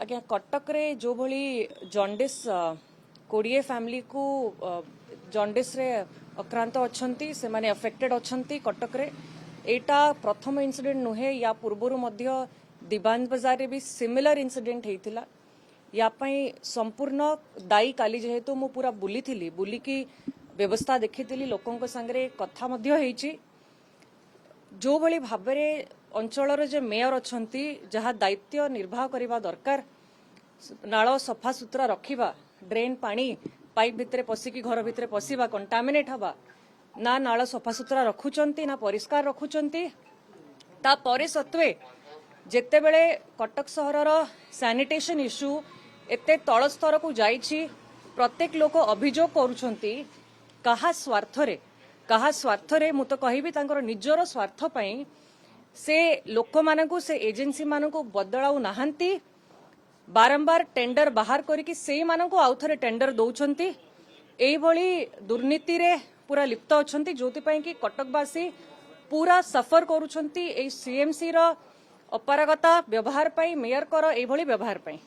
आज्ञा कटक रे जो भली जॉन्डिस 20 फैमिली को जॉन्डिस रे आक्रांत अछंती से माने अफेक्टेड अछंती कटक रे एटा प्रथम इंसिडेंट नुहे या पूर्वरु मध्य दिबान बाजार रे भी सिमिलर इंसिडेंट हेतिला या पई संपूर्ण दाई काली जेहेतु मु पूरा बुली की व्यवस्था देखिथिली लोकंक संगरे कथा मध्य हेची जो भली भाबरे अंचल जे मेयर अछंती जहा दायित्व निर्वाह करबा दरकार नाଳ सफा सुतरा रखिबा ड्रेन पानी पाइप भितरे पसिकी घर भितरे पसिबा कंटामिनेट हबा ना नाଳ सफा सुतरा रखुचंती ना परिष्कार रखुचंती ता परे सत्वे जेते बेले कटक सहरर सैनिटेशन इश्यू एते तळ स्तर को जाईछि प्रत्येक लोक अभियोग करूछंती कहा स्वार्थरे मु तो कहिबी तांकर निजर स्वार्थ पई से लोक मानकु से एजेंसी मानकु बदलाउ नाहंती बारंबार टेंडर बाहर करिकी से मानकु आउथरे टेंडर दउछंती एई भली दुर्नीति रे पूरा लिप्त अछंती जोति पई कि कटकवासी पूरा सफर करूछंती एई सीएमसी रो अपारगता व्यवहार पई मेयर कर एई भली व्यवहार पई।